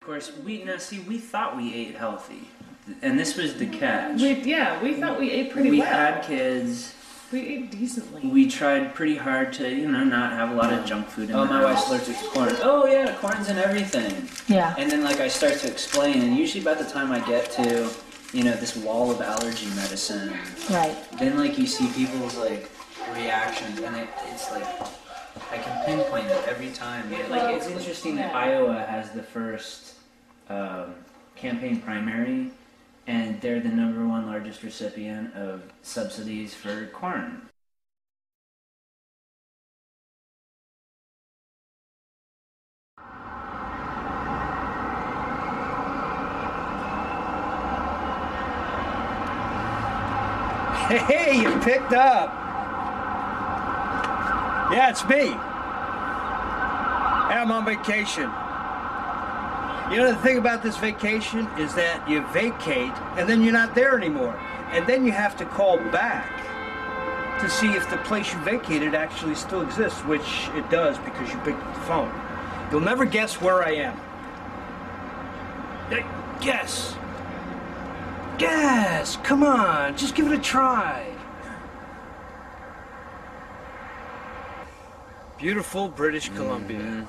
Of course, we thought we ate healthy, and this was the catch. We thought we ate pretty well. We had kids. We ate decently. We tried pretty hard to, not have a lot of junk food in the house. My wife's allergic to corn. Oh yeah, corn's in everything. Yeah. And then I start to explain, and usually by the time I get to, this wall of allergy medicine. Right. Then you see people's reactions, and it's I can pinpoint it every time. It's interesting that Iowa has the first campaign primary, and they're the #1 largest recipient of subsidies for corn. Hey, you picked up. Yeah, it's me. I'm on vacation. The thing about this vacation is that you vacate and then you're not there anymore. And then you have to call back to see if the place you vacated actually still exists, which it does because you picked up the phone. You'll never guess where I am. Guess. Guess. Come on, just give it a try. Beautiful British Columbia.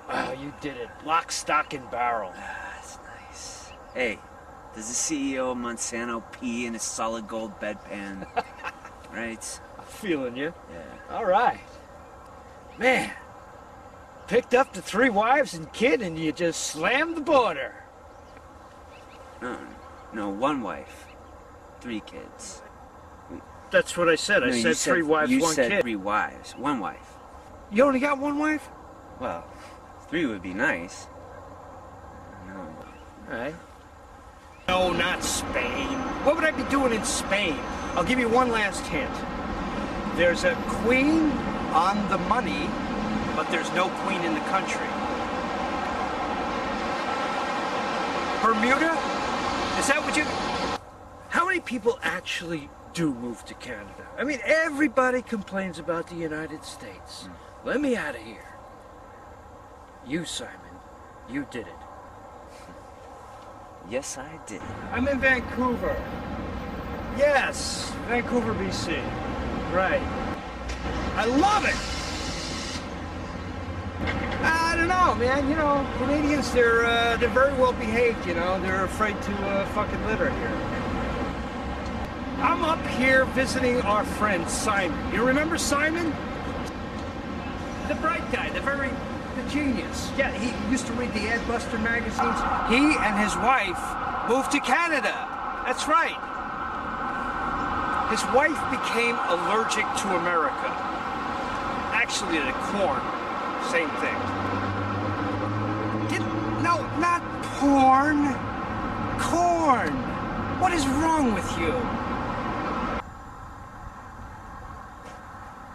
Oh, you did it. Lock, stock, and barrel. That's nice. Hey, does the CEO of Monsanto pee in a solid gold bedpan? Right? I'm feeling you. Yeah. All right. Man, picked up the 3 wives and kid and you just slammed the border. No, 1 wife, 3 kids. That's what I said. I said 3 wives, 1 kid. You said 3 wives, 1 wife. You only got 1 wife? Well, 3 would be nice. No. All right. No, not Spain. What would I be doing in Spain? I'll give you one last hint. There's a queen on the money, but there's no queen in the country. Bermuda? Is that what you... How many people actually do move to Canada? I mean, everybody complains about the United States. Let me out of here. You, Simon, you did it. Yes, I did. I'm in Vancouver. Yes, Vancouver, BC. Right. I love it! I don't know, man. Canadians, they're very well behaved, They're afraid to fucking litter here. I'm up here visiting our friend Simon. You remember Simon? The bright guy, the genius. Yeah, he used to read the Adbuster magazines. He and his wife moved to Canada. That's right. His wife became allergic to America. Actually, to corn. Same thing. No, not porn. Corn. What is wrong with you?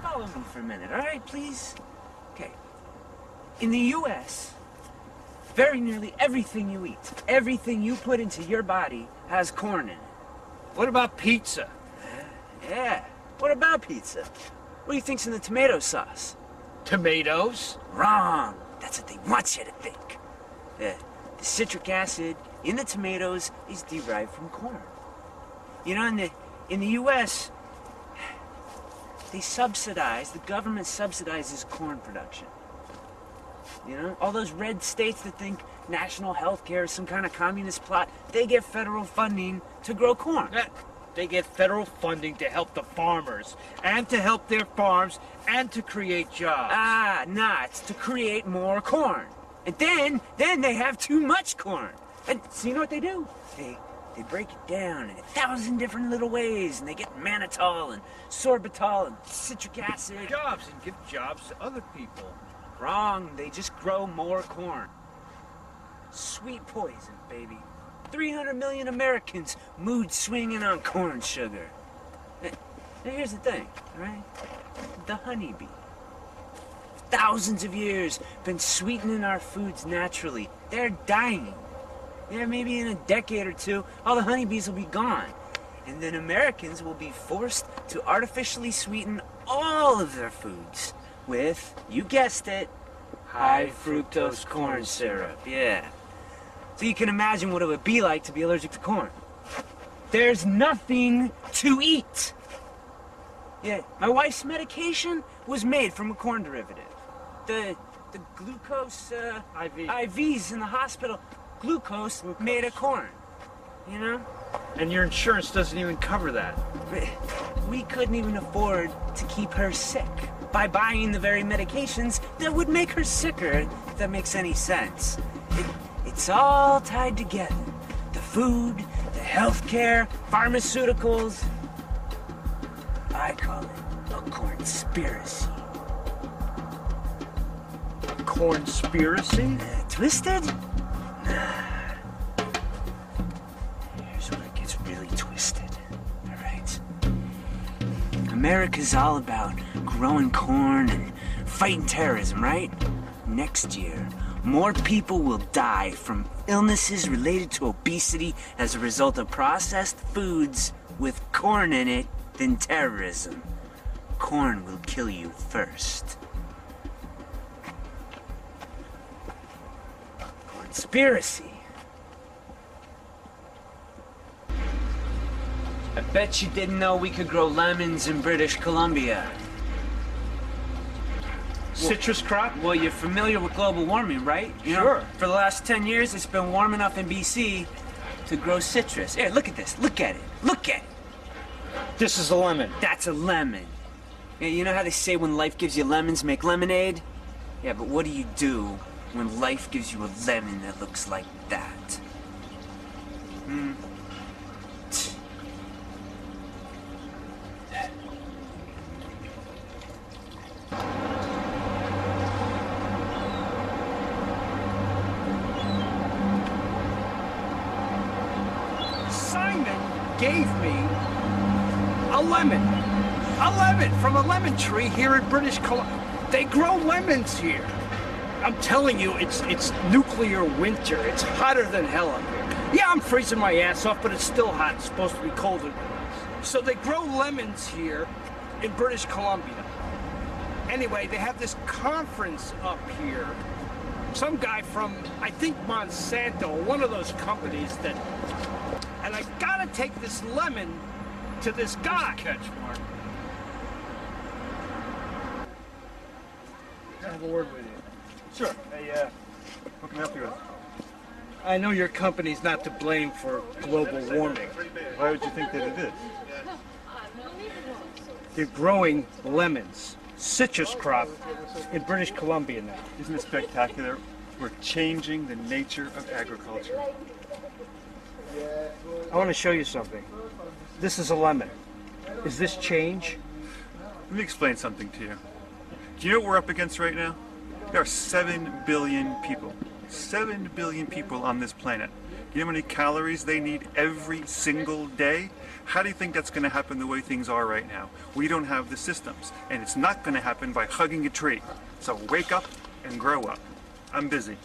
Follow me for a minute, all right, please? Okay. In the U.S., very nearly everything you eat, everything you put into your body has corn in it. What about pizza? Yeah. What about pizza? What do you think's in the tomato sauce? Tomatoes? Wrong. That's what they want you to think. The citric acid in the tomatoes is derived from corn. In the U.S., the government subsidizes corn production. All those red states that think national health care is some kind of communist plot, they get federal funding to grow corn. They get federal funding to help the farmers, and to help their farms, and to create jobs. It's to create more corn. And then they have too much corn. And so you know what they do? They break it down in 1,000 different little ways, and they get mannitol and sorbitol and citric acid. Jobs, and give jobs to other people. Wrong. They just grow more corn. Sweet poison, baby. 300 million Americans mood swinging on corn sugar. Now here's the thing, all right? The honeybee. Thousands of years been sweetening our foods naturally. They're dying. Yeah, maybe in a decade or 2, all the honeybees will be gone. And then Americans will be forced to artificially sweeten all of their foods with, you guessed it, High fructose corn syrup, yeah. So you can imagine what it would be like to be allergic to corn. There's nothing to eat. Yeah, my wife's medication was made from a corn derivative. The glucose IVs in the hospital, glucose made of corn, you know? And your insurance doesn't even cover that. We couldn't even afford to keep her sick by buying the very medications that would make her sicker, if that makes any sense. It's all tied together. The food, the healthcare, pharmaceuticals. I call it a CornSpiracy. CornSpiracy? Twisted? Nah. Here's where it gets really twisted. All right. America's all about growing corn and fighting terrorism, right? Next year, more people will die from illnesses related to obesity as a result of processed foods with corn in it than terrorism. Corn will kill you first. CornSpiracy. I bet you didn't know we could grow lemons in British Columbia. Citrus crop? Well, you're familiar with global warming, right? You Sure. know, for the last 10 years, it's been warm enough in BC to grow citrus. Here, look at this. Look at it. Look at it. This is a lemon. That's a lemon. Yeah, you know how they say when life gives you lemons, make lemonade? Yeah, but what do you do when life gives you a lemon that looks like that? Simon gave me a lemon. A lemon from a lemon tree here in British Columbia. They grow lemons here. I'm telling you, it's nuclear winter. It's hotter than hell up here. Yeah, I'm freezing my ass off, but it's still hot. It's supposed to be colder than this. So they grow lemons here in British Columbia. Anyway, they have this conference up here. Some guy from, I think, Monsanto, one of those companies that... And I gotta take this lemon to this guy. Catch, Mark. Have a word with you. Sure. Hey, what can I help you with? I know your company's not to blame for global warming. Why would you think that it is? They're growing lemons, citrus crop, in British Columbia now. Isn't it spectacular? We're changing the nature of agriculture. I want to show you something. This is a lemon. Is this change? Let me explain something to you. Do you know what we're up against right now? There are 7 billion people. 7 billion people on this planet. You know how many calories they need every single day? How do you think that's going to happen the way things are right now? We don't have the systems, and it's not going to happen by hugging a tree. So wake up and grow up. I'm busy.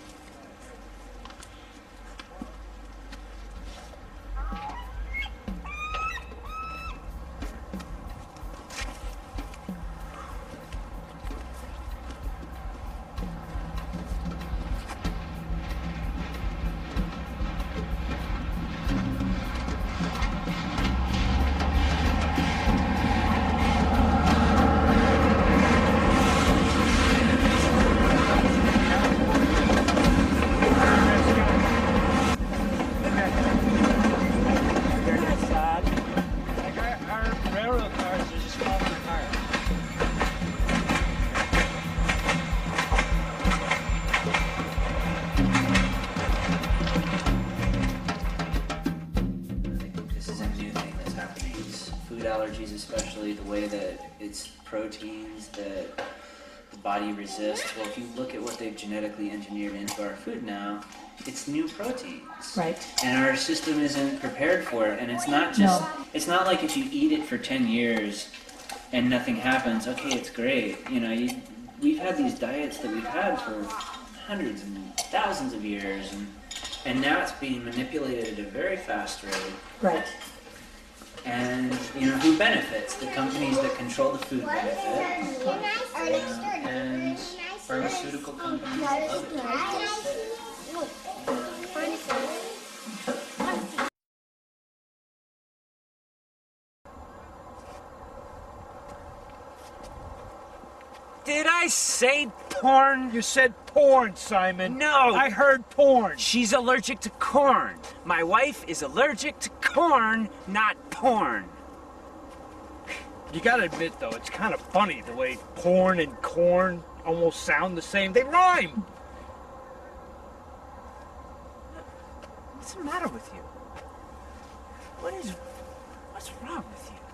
Allergies, especially the way that it's proteins that the body resists. Well, if you look at what they've genetically engineered into our food now, it's new proteins. Right. And our system isn't prepared for it. And it's not just, it's not like if you eat it for 10 years and nothing happens, okay, it's great. You know, we've had these diets that we've had for hundreds and thousands of years, and now it's being manipulated at a very fast rate. Right. And, you know, who benefits? The companies that control the food benefit. And pharmaceutical companies love it. Did I say porn? You said porn, Simon. No. I heard porn. She's allergic to corn. My wife is allergic to corn, not porn. You gotta admit, though, it's kind of funny the way porn and corn almost sound the same. They rhyme. What's the matter with you? What's wrong with you?